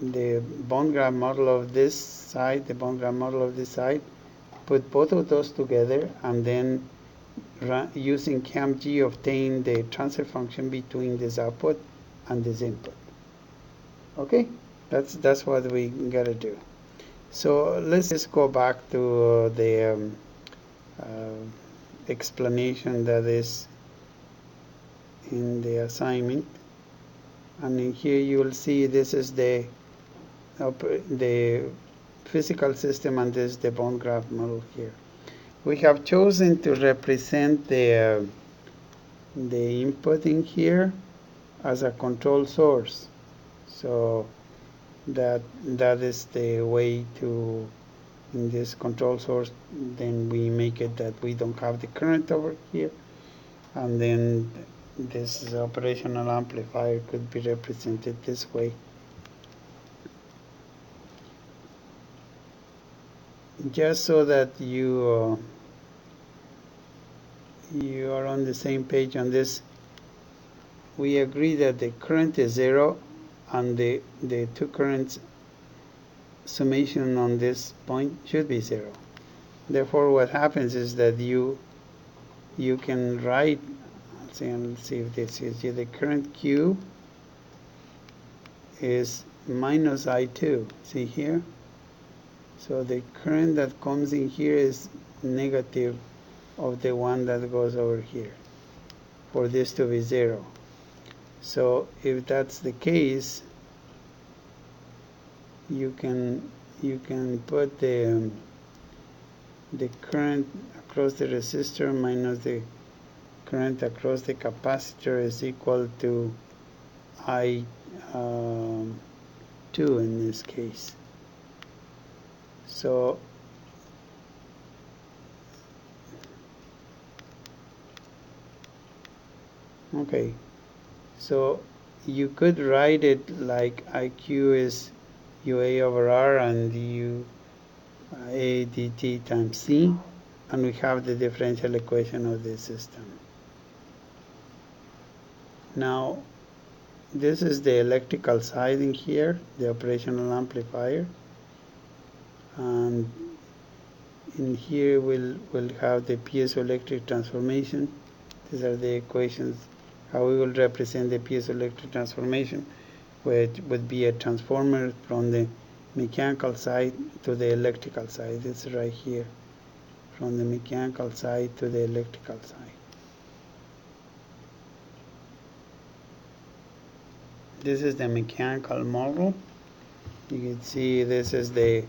the bond graph model of this side, the bond graph model of this side, put both of those together, and then using CAMG obtain the transfer function between this output and this input. Okay, that's what we gotta do. So let's just go back to the explanation that is in the assignment, and in here you will see this is the physical system, and this is the bond graph model here. We have chosen to represent the input in here as a control source, so that is the way to, in this control source, then we make it that we don't have the current over here, and then this operational amplifier could be represented this way. Just so that you are on the same page on this, we agree that the current is 0, and the two currents summation on this point should be 0. Therefore, what happens is that you can write, let's see if this is here, the current Q is minus I2. See here? So the current that comes in here is negative of the one that goes over here, for this to be 0. So if that's the case, you can put the current across the resistor minus the current across the capacitor is equal to I2 in this case. So okay, so you could write it like IQ is UA over R and U A dt times C, and we have the differential equation of the system. Now, this is the electrical side in here, the operational amplifier, and in here we'll have the piezoelectric transformation. These are the equations how we will represent the piezoelectric transformation, which would be a transformer from the mechanical side to the electrical side. It's right here, from the mechanical side to the electrical side. This is the mechanical model. You can see this is the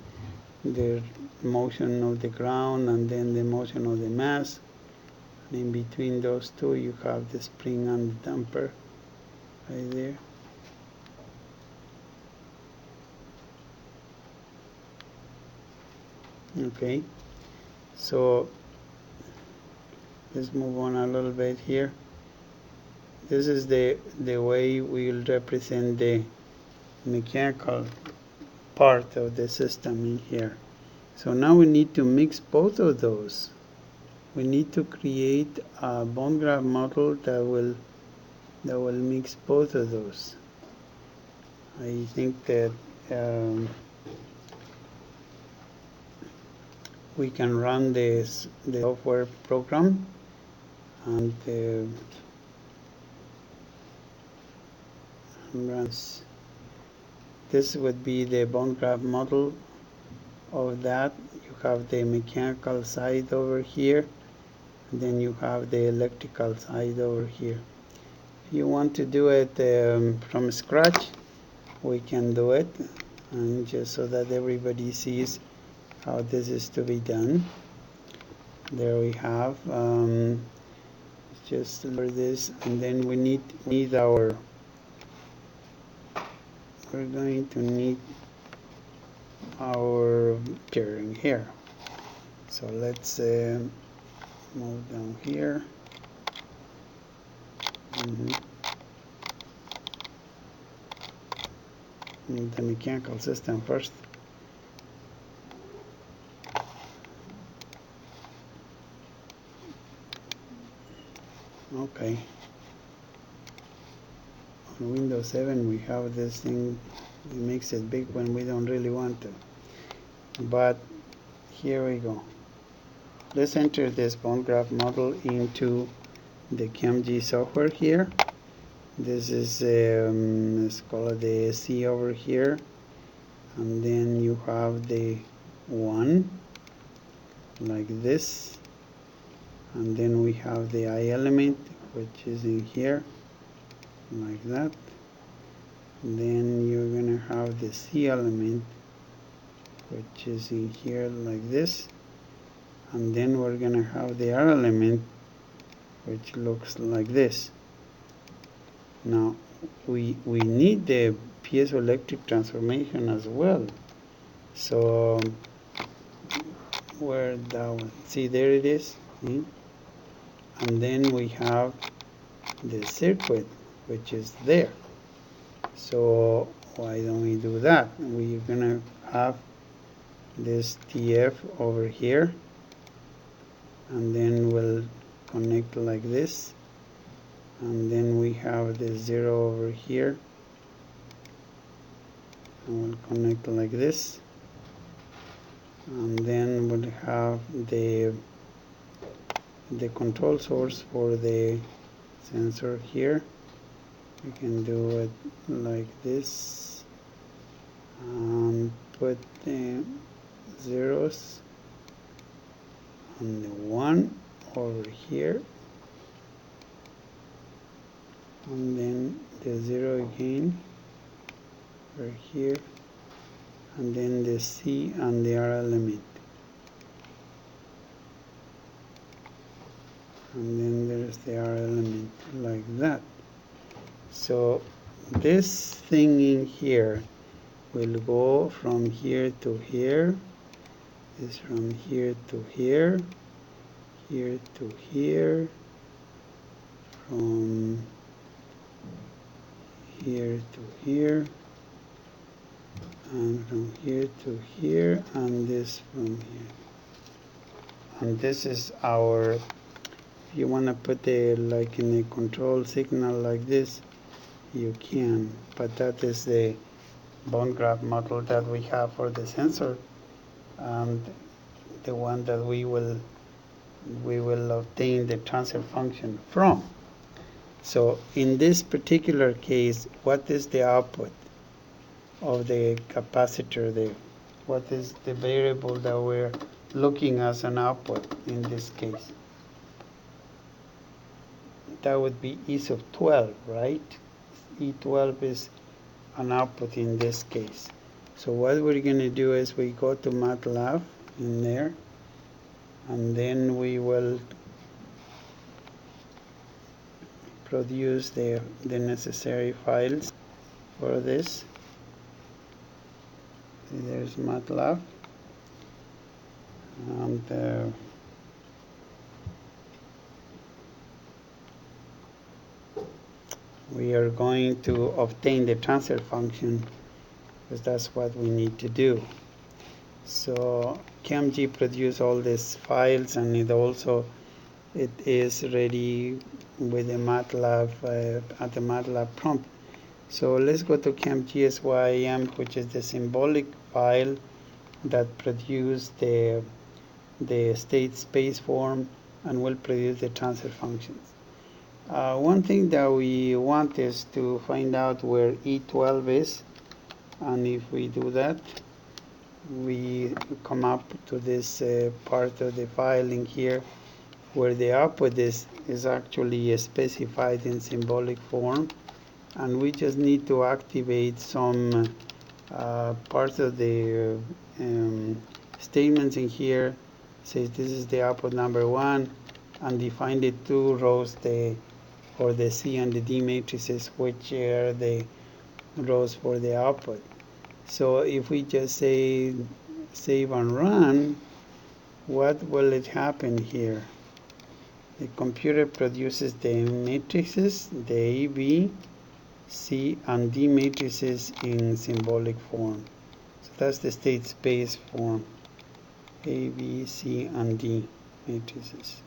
motion of the ground, and then the motion of the mass. And in between those two, you have the spring and the damper right there. Okay, so let's move on a little bit here. This is the way we will represent the mechanical part of the system in here. So now we need to mix both of those. We need to create a bond graph model that will mix both of those. I think that we can run the software program, and runs. This would be the bond graph model of that. You have the mechanical side over here, and then you have the electrical side over here. If you want to do it from scratch, we can do it, and just so that everybody sees how this is to be done. There we have just lower this, and then we need our, we're going to need our picture here. So let's move down here. The mechanical system first. Okay. in Windows 7 we have this thing, it makes it big when we don't really want to. But here we go. Let's enter this bone graft model into the CamG software here. This is, let's call it the SC over here. And then you have the 1, like this. And then we have the I element, which is in here, like that. And then you're going to have the C element, which is in here, like this. And then we're going to have the R element, which looks like this. Now we need the piezoelectric transformation as well. So where that one? See, there it is. And then we have the circuit, which is there. So why don't we do that? We're gonna have this TF over here, and then we'll connect like this, and then we have the 0 over here, and we'll connect like this, and then we'll have the control source for the sensor here. We can do it like this and put the zeros and the 1 over here, and then the 0 again over here, and then the C and the R element, and then there's the R element, like that. So this thing in here will go from here to here, is from here to here, here to here, from here to here, and from here to here, and this from here. And this is our, if you want to put it like in a control signal like this, you can, but that is the bone graft model that we have for the sensor, and the one that we will obtain the transfer function from. So in this particular case, what is the output of the capacitor there? What is the variable that we're looking as an output in this case? That would be E sub 12, right? E12 is an output in this case. So what we're going to do is we go to MATLAB in there, and then we will produce the necessary files for this. There's MATLAB, and we are going to obtain the transfer function, because that's what we need to do. So CamG produce all these files, and it is ready with the MATLAB at the MATLAB prompt. So let's go to CamG SYM, which is the symbolic file that produce the state space form and will produce the transfer functions. One thing that we want is to find out where E12 is, and if we do that, we come up to this part of the file in here where the output is actually specified in symbolic form, and we just need to activate some parts of the statements in here. Says this is the output number 1, and define the 2 rows, or the C and the D matrices, which are the rows for the output. So if we just say save and run, what will it happen here? The computer produces the matrices, the A, B, C, and D matrices in symbolic form. So that's the state space form, A, B, C, and D matrices.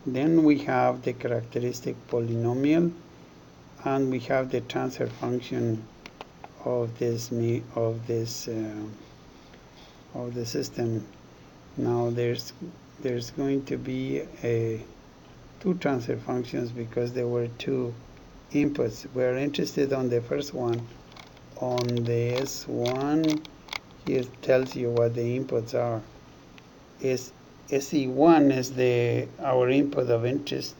Then we have the characteristic polynomial, and we have the transfer function of this of the system. Now there's going to be two transfer functions because there were two inputs. We're interested on the first one. On the S1, here it tells you what the inputs are. SE1 is our input of interest,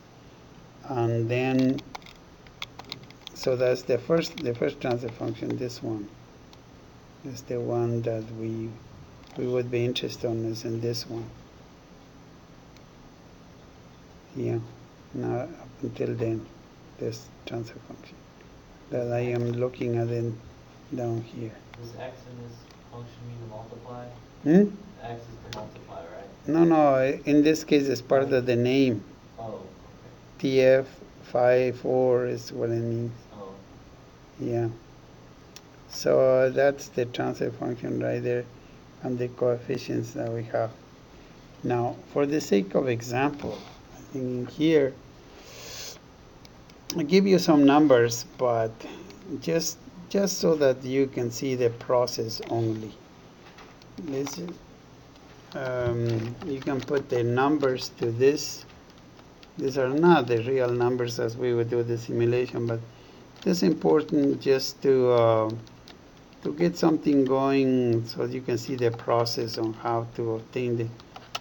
and then so that's the first transfer function. This one is the one that we would be interested in, is in this one. Yeah, now up until then, this transfer function that I am looking at it down here. Does x in this function mean to multiply? X is to multiply, right? No, in this case it's part of the name. Oh, okay. TF54 is what it means. Oh. Yeah. So that's the transfer function right there and the coefficients that we have. Now, for the sake of example, I think in here, I'll give you some numbers, but just so that you can see the process only. This is, you can put the numbers to this. These are not the real numbers as we would do the simulation, but it's important just to get something going so you can see the process on how to obtain the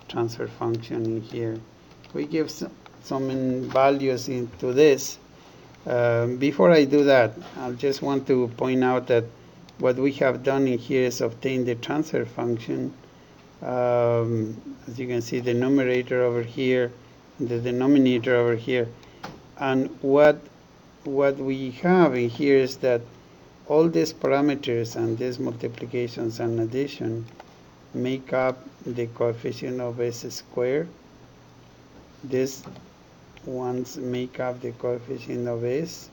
transfer function in here. We give some values into this. Before I do that, I just want to point out that what we have done in here is obtain the transfer function. As you can see, the numerator over here, the denominator over here, and what we have in here is that all these parameters and these multiplications and addition make up the coefficient of s squared. These ones make up the coefficient of s.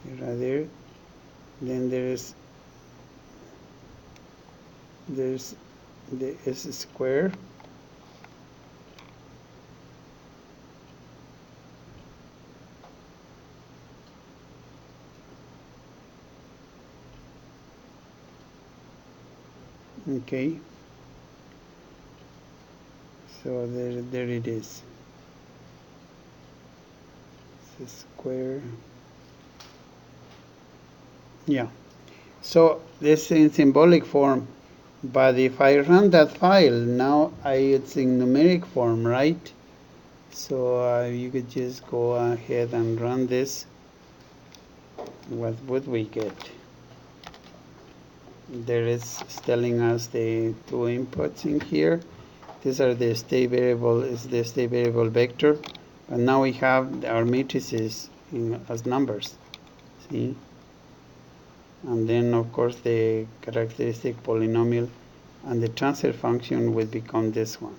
Right there. Then there's the s squared. Okay, so there it is. S square. Yeah. So this is in symbolic form, but if I run that file now, it's in numeric form, right? So you could just go ahead and run this. What would we get? There is telling us the two inputs in here. These are the state variable, is the state variable vector, and now we have our matrices as numbers. See, and then of course the characteristic polynomial, and the transfer function will become this one,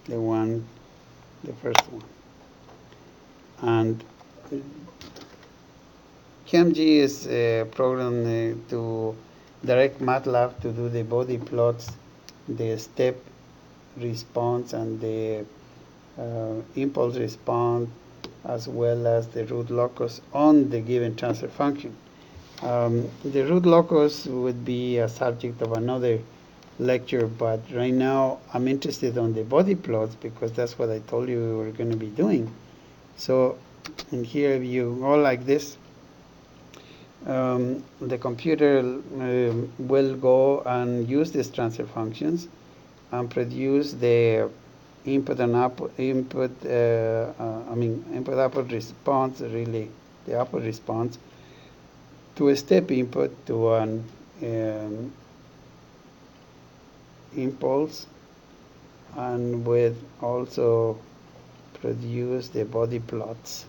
the first one. And QMG is a program to direct MATLAB to do the body plots, the step response, and the impulse response, as well as the root locus on the given transfer function. The root locus would be a subject of another lecture, but right now I'm interested on the body plots because that's what I told you we were going to be doing. So in here, if you go like this, the computer will go and use these transfer functions and produce the input output response, really the output response to a step input to an impulse, and with also produce the body plots.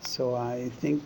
So I think